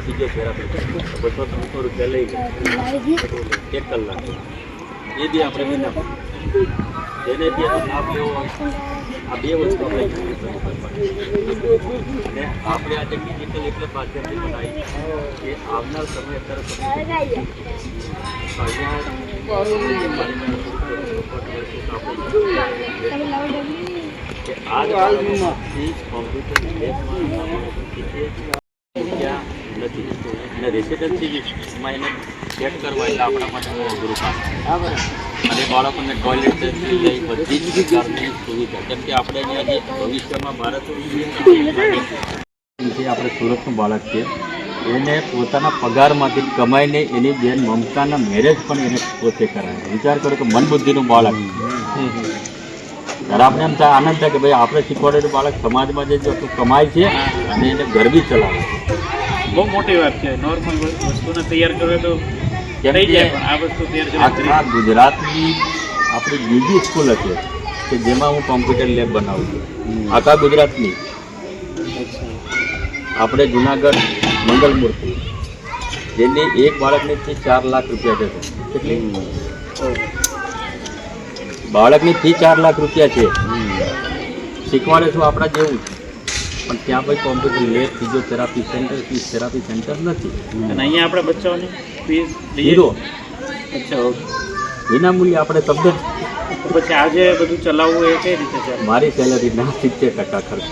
Physiotherapy 200-300 રૂપિયા લઈ ગયા 1 કલાક એ બી આપણે વિના એને બી લાભ લેવો હોય આ બે વસ્તુ આપણે અને આપણે આજે ડિજિટલ એટલે માધ્યમથી બનાવી કે આવનાર સમય તરફ નથી અને રેસિડેન્સીમાં એને ચેક કરવા એટલે આપણા માટે અઘરું કામ અને બાળકોને ટોયલેટ લઈ બધી જ પ્રકારની સુવિધા કેમ કે આપણે અહીંયા જે ભવિષ્યમાં ભારત જે આપણે સુરતનું બાળક છે એને પોતાના પગારમાંથી કમાઈને એની બેન મમતાના મેરેજ પણ એને પોતે કરાવે વિચાર કરો કે મનબુદ્ધિનું બાળક ત્યારે આપણે એમ થાય આનંદ થાય કે ભાઈ આપણે શીખવાડેલું બાળક સમાજમાં જે કમાય છે અને એને ઘર બી ચલાવે બહુ મોટી વાત છે નોર્મલ વસ્તુને તૈયાર કરવે તો થઈ જાય પણ આ વસ્તુ આખા ગુજરાતની આપણી બીજી સ્કૂલ હશે કે જેમાં હું કોમ્પ્યુટર લેબ બનાવું છું આખા ગુજરાતની આપણે જુનાગઢ મંગલમૂર્તિ જેની એક બાળકની ફી 4 લાખ રૂપિયા છે કેટલી બાળકની ફી 4 લાખ રૂપિયા છે શીખવાડે છું આપણા જેવું છે પણ ત્યાં ભાઈ computer lab physiotherapy centre physiotherapy centre નથી અને અહીંયા આપણે બચ્ચાઓની ફીસ ઝીરો અચ્છા ઓકે વિનામૂલ્ય આપણે શબ્દ તો પછી આજે બધું ચલાવવું એ કઈ રીતે છે મારી સેલરીના 70% ખર્ચ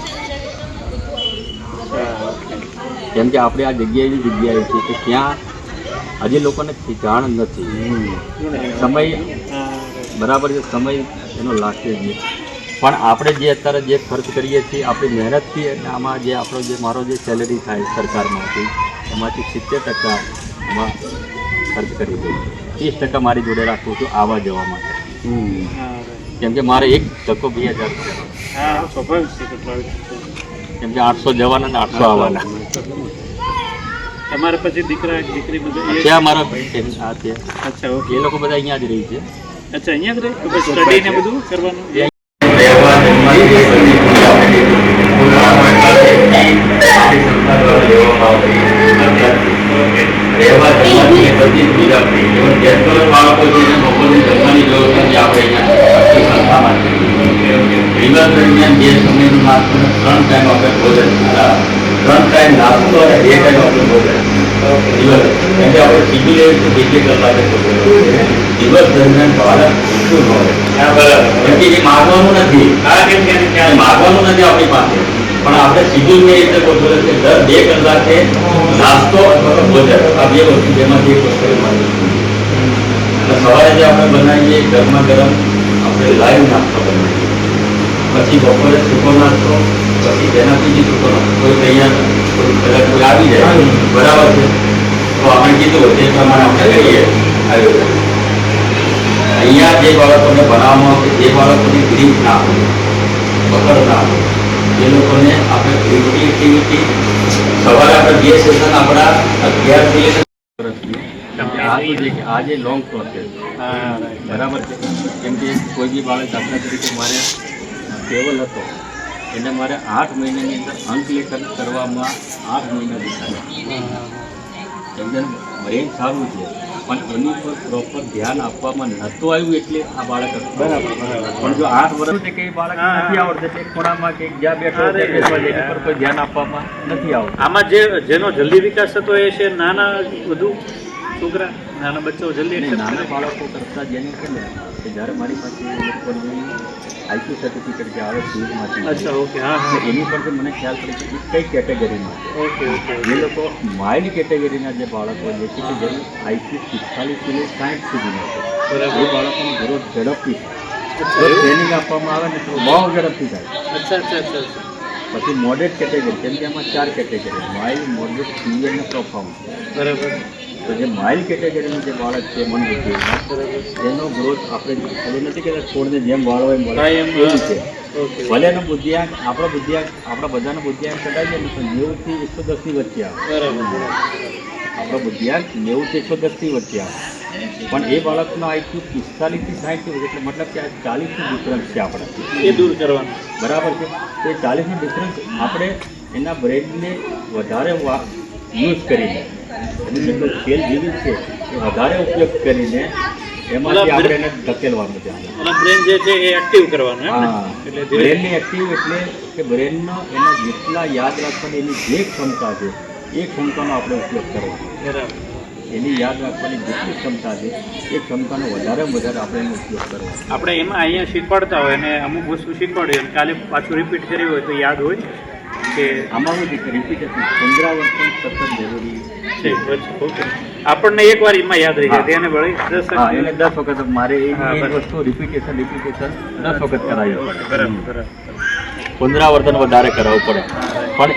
કેમ કે આપણે આ જગ્યાએ છે કે ત્યાં હજી લોકોને જાણ નથી સમય બરાબર છે સમય એનો લાગશે જ નહીં પણ આપણે જે અત્યારે જે ખર્ચ કરીએ છીએ આપણી મહેનતથી અને આમાં જે આપણો જે મારો જે સેલરી થાય સરકારમાંથી એમાંથી 70% એમાં ખર્ચ કરી દઉં 30% મારી જોડે રાખું છું આવવા જવા માટે કેમ કે મારે એક ધક્કો 2000 કેમ કે 800 જવાના ને 800 આવવાના તમારે પછી દીકરા દીકરી બધું છે અમારા ભાઈ આ છે અચ્છા ઓકે એ લોકો બધા અહીંયા જ રહી છે અચ્છા અહીંયા જ રહે તો પછી સ્ટડી ને બધું કરવાનું દરમિયાન જે સમયનું માત્ર 3 ટાઈમ આપણે ભોજન 3 ટાઈમ નાસ્તો અને 2 ટાઈમ આપણે ભોજન દિવસ કેમ કે આપણે સીધી લેવી તો 2 કલાકે દિવસ દરમિયાન બાળક શું હોય કેમ કે એ માગવાનું નથી માગવાનું નથી આપણી પાસે પણ આપણે સીધું મેં એટલે બોલે કે દર 2 કલાકે નાસ્તો અથવા ભોજન આ બે વસ્તુ જેમાંથી એક વસ્તુ અને સવારે જે આપણે બનાવીએ ગરમા ગરમ આપણે લાઈવ નાસ્તો બનાવીએ પછી બપોરે સૂકો નાસ્તો પછી તેનાથી જે સૂકો નાસ્તો કોઈ તૈયાર કોઈ આવી જાય બરાબર છે તો આપણે કીધું તે પ્રમાણે આપણે કરીએ અહીંયા જે બાળકોને ભણાવવામાં આવશે જે બાળકોની ગ્રીફ ના હોય પકડ ના હોય એ લોકોને આપણે ગ્રીફની એક્ટિવિટી સવારે આપણે 2 સેશન આપણા 11 થી આ જે લોંગ પ્રોસેસ બરાબર છે કેમ કે કોઈ બી બાળક દાખલા તરીકે મારે ટેબલ હતો એને મારે 8 મહિનાની અંદર અંકલેખન કરવામાં 8 મહિના દીધા કેમ કે બ્રેન સારું છે પણ એની પર પ્રોપર ધ્યાન આપવામાં નહોતું આવ્યું એટલે આ બાળક બરાબર પણ જો 8 વર્ષ કે એ બાળક નથી આવડતું એટલે ખૂણામાં કે જ્યાં બેઠો એની પર કોઈ ધ્યાન આપવામાં નથી આવતું આમાં જેનો જલ્દી વિકાસ થતો એ છે નાના વધુ છોકરા નાના બચ્ચાઓ જલ્દી નાના બાળકો કરતાં જેને કે ને કે જ્યારે મારી પાસે એ લોકોની આઈક્યુ સર્ટિફિકેટ જે આવે સ્કૂલમાંથી અચ્છા ઓકે હા એની પર મને ખ્યાલ પડે કે કઈ કેટેગરીમાં છે ઓકે ઓકે એ લોકો માઇલ્ડ કેટેગરીના જે બાળકો જે છે કે જેનું આઈક્યુ 45 થી 60 સુધીના છે બરાબર એ બાળકોનો ગ્રોથ ઝડપથી થાય ટ્રેનિંગ આપવામાં આવે ને તો બહુ ઝડપથી થાય અચ્છા અચ્છા અચ્છા પછી મોડરેટ કેટેગરી કેમ કે આમાં 4 કેટેગરી માઇલ્ડ મોડરેટ સિવિયર અને પ્રોફાઉન્ડ બરાબર તો જે માઇલ્ડ કેટેગરીનું જે બાળક છે મનબુદ્ધિ એનો ગ્રોથ આપણે ખબર નથી કે છોડને જેમ વાળો એમ એવું છે ભલે એનો બુદ્ધિઆંક આપણા બધાનો બુદ્ધિઆંક કદાચ ને તો 90 થી 110 ની વચ્ચે આવે આપણો બુદ્ધિઆંક 90 થી 110 ની વચ્ચે આવે પણ એ બાળકનો આઈક્યુ 45 થી 60 એટલે મતલબ કે આ 40 નો ડિફરન્સ છે આપણા એ દૂર કરવાનું બરાબર છે તો એ 40 નો ડિફરન્સ આપણે એના બ્રેનને વધારે યુઝ કરીને એની અંદર તેલ જેવી છે એ વધારે ઉપયોગ કરીને એમાંથી આપણે એને ધકેલવાનું છે. ઓલા બ્રેન જે છે એ એક્ટિવ કરવાનું એમ ને? હા, એટલે ધીરે બ્રેનની એક્ટિવ એટલે કે બ્રેનનો એના જેટલા યાદ રાખવાની એની જે ક્ષમતા છે એ ક્ષમતાનો આપણે ઉપયોગ કરવાનો. બરાબર. એની યાદ રાખવાની જેટલી ક્ષમતા છે એ ક્ષમતાનો વધારેમાં વધારે આપણે એનો ઉપયોગ કરવાનો. આપણે એમાં અહીંયા શીખવાડતા હોય અને અમુક વસ્તુ શીખવાડી અને કાલે પાછું રિપીટ કરી હોય તો યાદ હોય કે આમાં શું છે કે રિપીટેશન પુનરાવર્તન સતત જરૂરી છે. ઓકે, આપણને એક વાર એમાં યાદ રહી જાય તેને વળી 10 હા, એને 10 વખત મારે એ હા, જ બરાબર. વસ્તુ રિપીટેશન 10 વખત કરાવી પડે. બરાબર બરાબર. પુનરાવર્તન વધારે કરાવવું પડે. પણ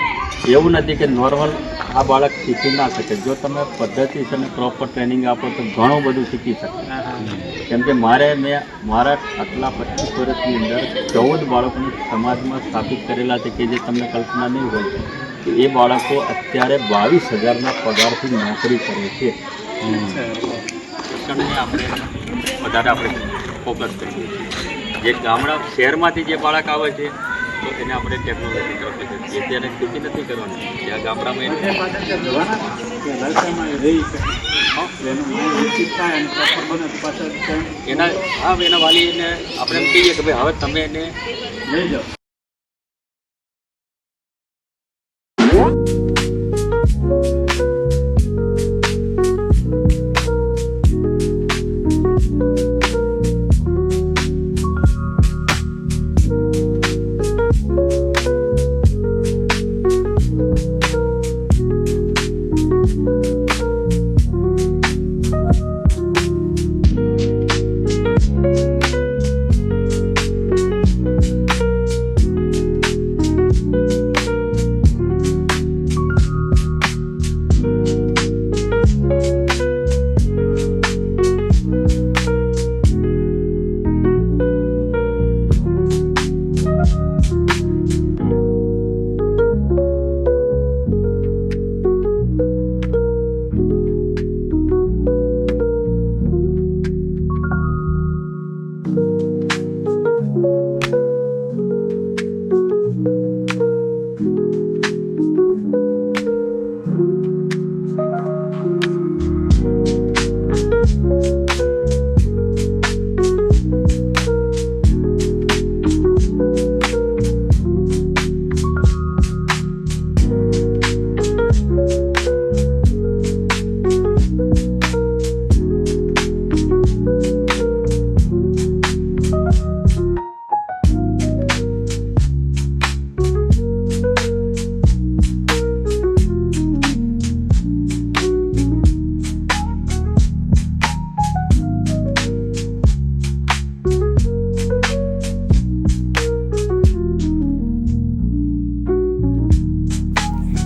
એવું નથી કે નોર્મલ આ બાળક શીખી ના શકે. જો તમે પદ્ધતિસર અને પ્રોપર ટ્રેનિંગ આપો તો ઘણું બધું શીખી શકે. હા હા. કેમ કે મેં મારા આટલા 25 વર્ષની અંદર 14 બાળકોને સમાજમાં સ્થાપિત કરેલા છે કે જે તમને કલ્પના નહીં હોય કે એ બાળકો અત્યારે 22,000ના પગારથી નોકરી કરે છે. શિક્ષણને આપણે વધારે આપણે ફોકસ કરીએ છીએ. જે ગામડા શહેરમાંથી જે બાળક આવે છે તો એને આપણે ટેકનોલોજી તરફ લઈ જઈએ છીએ. ત્યારે ખેતી નથી કરવાની. જ્યાં ગામડામાં એને એના વાલીને આપણે એમ કહીએ કે ભાઈ હવે તમે એને લઈ જાઓ.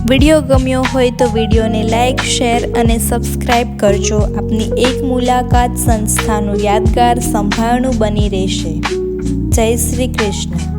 વિડીયો ગમ્યો હોય તો વિડીયોને લાઇક, શેર અને સબસ્ક્રાઇબ કરજો. આપની એક મુલાકાત સંસ્થાનું યાદગાર સંભાળનું બની રહેશે. જય શ્રી કૃષ્ણ.